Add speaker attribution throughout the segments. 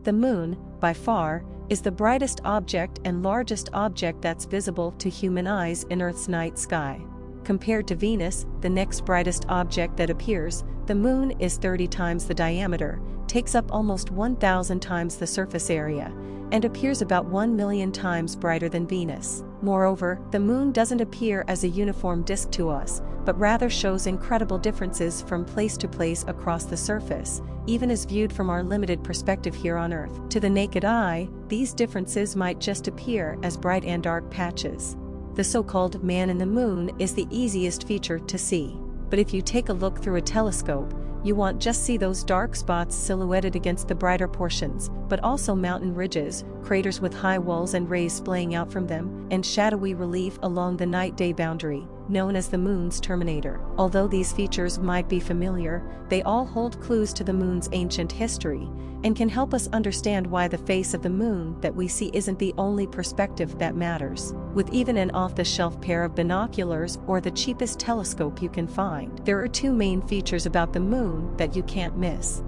Speaker 1: The moon, by far, is the brightest object and largest object that's visible to human eyes in Earth's night sky. Compared to Venus, the next brightest object that appears, the moon is 30 times the diameter, takes up almost 1,000 times the surface area, and appears about 1 million times brighter than Venus. Moreover, the moon doesn't appear as a uniform disk to us, but rather shows incredible differences from place to place across the surface, even as viewed from our limited perspective here on Earth. To the naked eye, these differences might just appear as bright and dark patches. The so-called man in the moon is the easiest feature to see. But if you take a look through a telescope, you won't just see those dark spots silhouetted against the brighter portions, but also mountain ridges, craters with high walls and rays splaying out from them, and shadowy relief along the night-day boundary, known as the moon's terminator. Although these features might be familiar, they all hold clues to the moon's ancient history, and can help us understand why the face of the moon that we see isn't the only perspective that matters. With even an off-the-shelf pair of binoculars or the cheapest telescope you can find, there are two main features about the moon that you can't miss.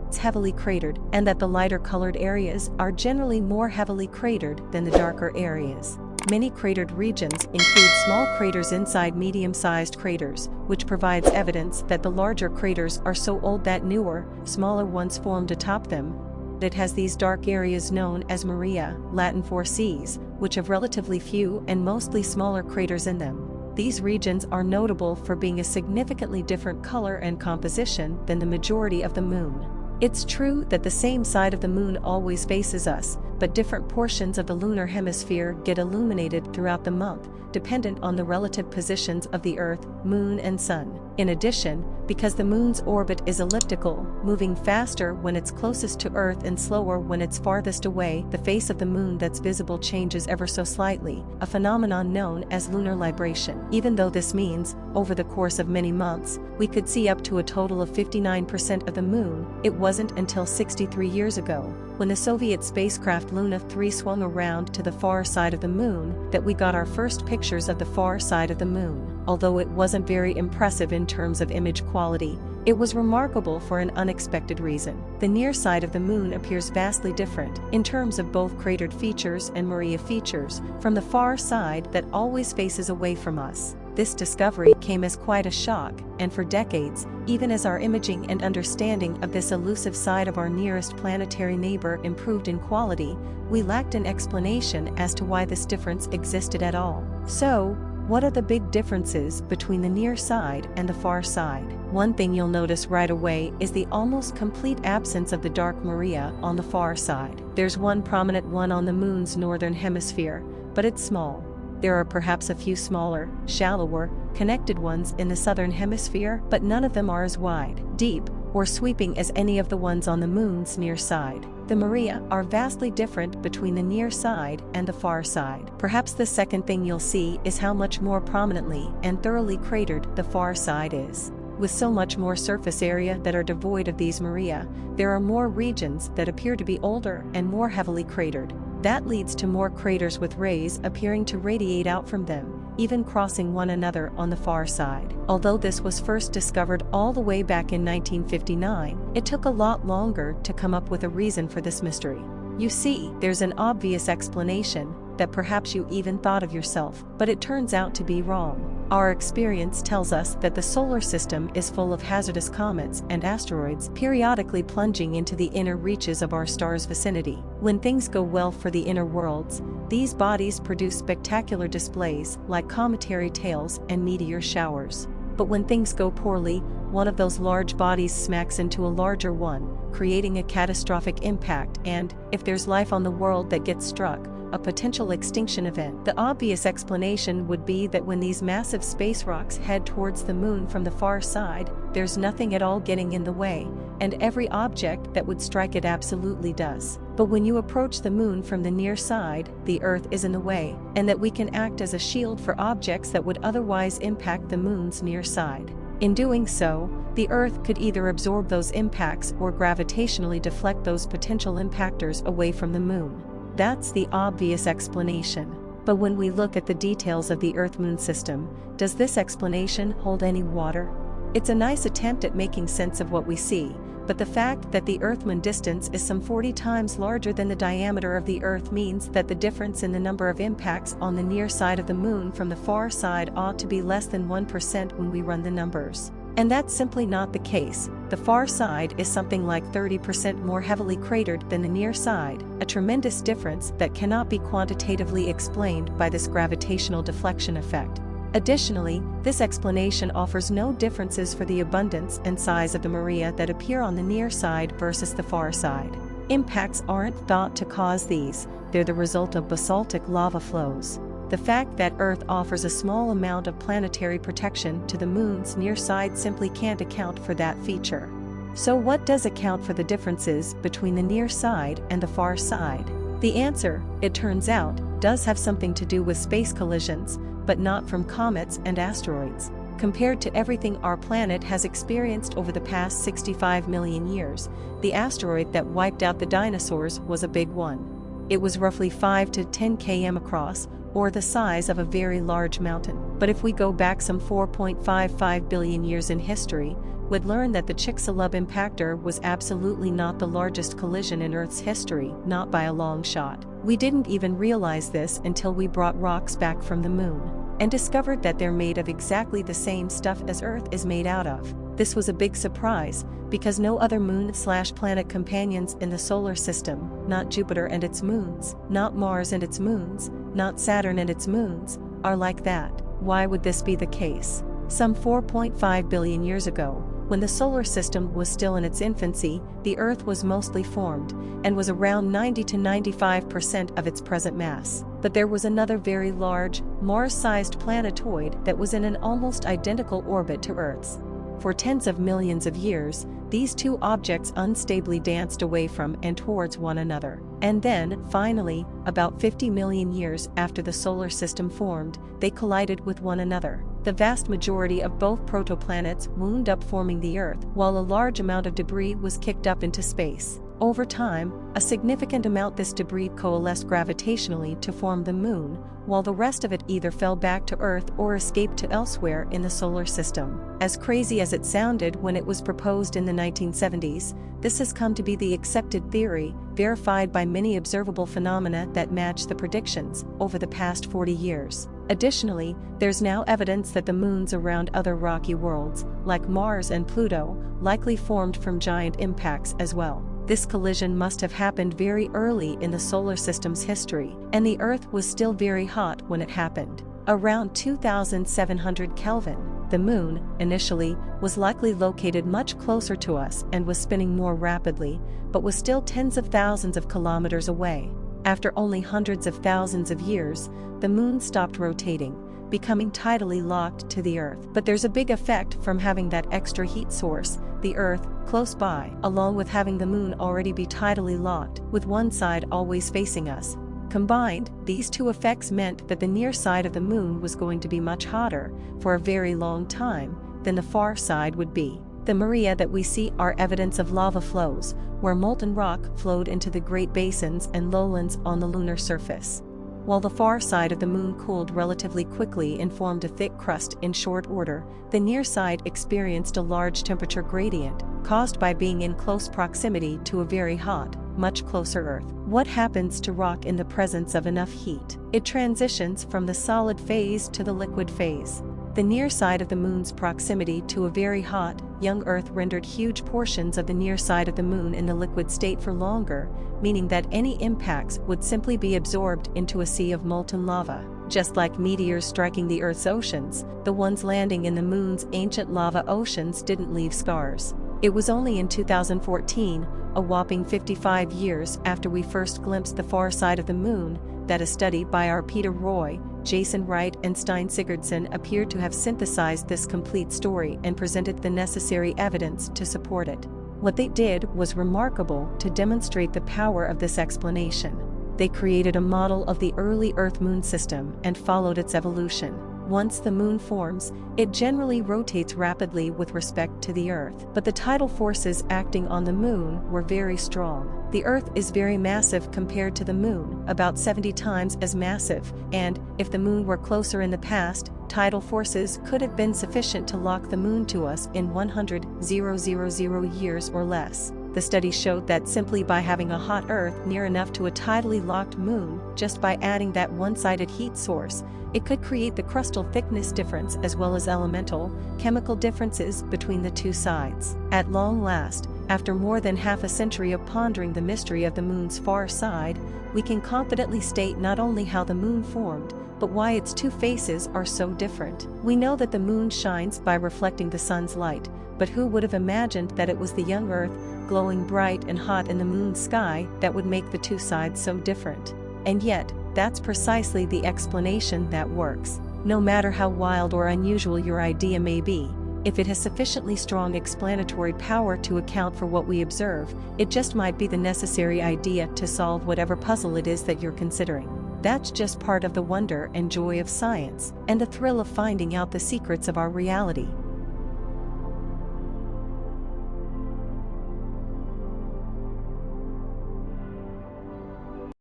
Speaker 1: It's heavily cratered, and that the lighter-colored areas are generally more heavily cratered than the darker areas. Many cratered regions include small craters inside medium-sized craters, which provides evidence that the larger craters are so old that newer, smaller ones formed atop them. It has these dark areas known as Maria, Latin for seas, which have relatively few and mostly smaller craters in them. These regions are notable for being a significantly different color and composition than the majority of the moon. It's true that the same side of the moon always faces us, but different portions of the lunar hemisphere get illuminated throughout the month, dependent on the relative positions of the Earth, Moon, and Sun. In addition, because the moon's orbit is elliptical, moving faster when it's closest to Earth and slower when it's farthest away, the face of the moon that's visible changes ever so slightly, a phenomenon known as lunar libration. Even though this means, over the course of many months, we could see up to a total of 59% of the moon, it wasn't until 63 years ago, when the Soviet spacecraft Luna 3 swung around to the far side of the moon, that we got our first pictures of the far side of the moon. Although it wasn't very impressive in terms of image quality, it was remarkable for an unexpected reason. The near side of the moon appears vastly different, in terms of both cratered features and Maria features, from the far side that always faces away from us. This discovery came as quite a shock, and for decades, even as our imaging and understanding of this elusive side of our nearest planetary neighbor improved in quality, we lacked an explanation as to why this difference existed at all. So, what are the big differences between the near side and the far side? One thing you'll notice right away is the almost complete absence of the dark Maria on the far side. There's one prominent one on the moon's northern hemisphere, but it's small. There are perhaps a few smaller, shallower, connected ones in the southern hemisphere, but none of them are as wide, deep, or sweeping as any of the ones on the moon's near side. The Maria are vastly different between the near side and the far side. Perhaps the second thing you'll see is how much more prominently and thoroughly cratered the far side is. With so much more surface area that are devoid of these Maria, there are more regions that appear to be older and more heavily cratered. That leads to more craters with rays appearing to radiate out from them, even crossing one another on the far side. Although this was first discovered all the way back in 1959, it took a lot longer to come up with a reason for this mystery. You see, there's an obvious explanation that perhaps you even thought of yourself, but it turns out to be wrong. Our experience tells us that the solar system is full of hazardous comets and asteroids periodically plunging into the inner reaches of our star's vicinity. When things go well for the inner worlds, these bodies produce spectacular displays like cometary tails and meteor showers. But when things go poorly, one of those large bodies smacks into a larger one, creating a catastrophic impact and, if there's life on the world that gets struck, a potential extinction event. The obvious explanation would be that when these massive space rocks head towards the moon from the far side, there's nothing at all getting in the way, and every object that would strike it absolutely does. But when you approach the moon from the near side, the Earth is in the way, and that we can act as a shield for objects that would otherwise impact the moon's near side. In doing so, the Earth could either absorb those impacts or gravitationally deflect those potential impactors away from the moon. That's the obvious explanation. But when we look at the details of the Earth-Moon system, does this explanation hold any water? It's a nice attempt at making sense of what we see, but the fact that the Earth-Moon distance is some 40 times larger than the diameter of the Earth means that the difference in the number of impacts on the near side of the Moon from the far side ought to be less than 1% when we run the numbers. And that's simply not the case. The far side is something like 30% more heavily cratered than the near side, a tremendous difference that cannot be quantitatively explained by this gravitational deflection effect. Additionally, this explanation offers no differences for the abundance and size of the Maria that appear on the near side versus the far side. Impacts aren't thought to cause these, they're the result of basaltic lava flows. The fact that Earth offers a small amount of planetary protection to the Moon's near side simply can't account for that feature. So what does account for the differences between the near side and the far side? The answer, it turns out, does have something to do with space collisions, but not from comets and asteroids. Compared to everything our planet has experienced over the past 65 million years, the asteroid that wiped out the dinosaurs was a big one. It was roughly 5 to 10 km across, or the size of a very large mountain. But if we go back some 4.55 billion years in history, we'd learn that the Chicxulub impactor was absolutely not the largest collision in Earth's history, not by a long shot. We didn't even realize this until we brought rocks back from the Moon, and discovered that they're made of exactly the same stuff as Earth is made out of. This was a big surprise, because no other moon/planet companions in the solar system, not Jupiter and its moons, not Mars and its moons, not Saturn and its moons, are like that. Why would this be the case? Some 4.5 billion years ago, when the solar system was still in its infancy, the Earth was mostly formed, and was around 90 to 95% of its present mass. But there was another very large, Mars-sized planetoid that was in an almost identical orbit to Earth's. For tens of millions of years, these two objects unstably danced away from and towards one another. And then, finally, about 50 million years after the solar system formed, they collided with one another. The vast majority of both protoplanets wound up forming the Earth, while a large amount of debris was kicked up into space. Over time, a significant amount this debris coalesced gravitationally to form the Moon, while the rest of it either fell back to Earth or escaped to elsewhere in the solar system. As crazy as it sounded when it was proposed in the 1970s, this has come to be the accepted theory, verified by many observable phenomena that match the predictions over the past 40 years. Additionally, there's now evidence that the moons around other rocky worlds, like Mars and Pluto, likely formed from giant impacts as well. This collision must have happened very early in the solar system's history, and the Earth was still very hot when it happened. Around 2700 Kelvin, the Moon, initially, was likely located much closer to us and was spinning more rapidly, but was still tens of thousands of kilometers away. After only hundreds of thousands of years, the Moon stopped rotating, becoming tidally locked to the Earth. But there's a big effect from having that extra heat source, the Earth, close by, along with having the Moon already be tidally locked, with one side always facing us. Combined, these two effects meant that the near side of the Moon was going to be much hotter, for a very long time, than the far side would be. The Maria that we see are evidence of lava flows, where molten rock flowed into the Great Basins and lowlands on the lunar surface. While the far side of the Moon cooled relatively quickly and formed a thick crust in short order, the near side experienced a large temperature gradient, caused by being in close proximity to a very hot, much closer Earth. What happens to rock in the presence of enough heat? It transitions from the solid phase to the liquid phase. The near side of the Moon's proximity to a very hot, young Earth rendered huge portions of the near side of the Moon in the liquid state for longer, meaning that any impacts would simply be absorbed into a sea of molten lava. Just like meteors striking the Earth's oceans, the ones landing in the Moon's ancient lava oceans didn't leave scars. It was only in 2014, a whopping 55 years after we first glimpsed the far side of the Moon, that a study by R. Peter Roy, Jason Wright and Stein Sigurdsson appeared to have synthesized this complete story and presented the necessary evidence to support it. What they did was remarkable to demonstrate the power of this explanation. They created a model of the early Earth-Moon system and followed its evolution. Once the moon forms, it generally rotates rapidly with respect to the Earth. But the tidal forces acting on the moon were very strong. The Earth is very massive compared to the moon, about 70 times as massive, and, if the moon were closer in the past, tidal forces could have been sufficient to lock the moon to us in 100,000 years or less. The study showed that simply by having a hot Earth near enough to a tidally locked moon, just by adding that one-sided heat source, it could create the crustal thickness difference as well as elemental, chemical differences between the two sides. At long last, after more than half a century of pondering the mystery of the moon's far side, we can confidently state not only how the moon formed, but why its two faces are so different. We know that the moon shines by reflecting the sun's light, but who would have imagined that it was the young Earth, glowing bright and hot in the moon's sky, that would make the two sides so different? And yet, that's precisely the explanation that works. No matter how wild or unusual your idea may be, if it has sufficiently strong explanatory power to account for what we observe, it just might be the necessary idea to solve whatever puzzle it is that you're considering. That's just part of the wonder and joy of science, and the thrill of finding out the secrets of our reality.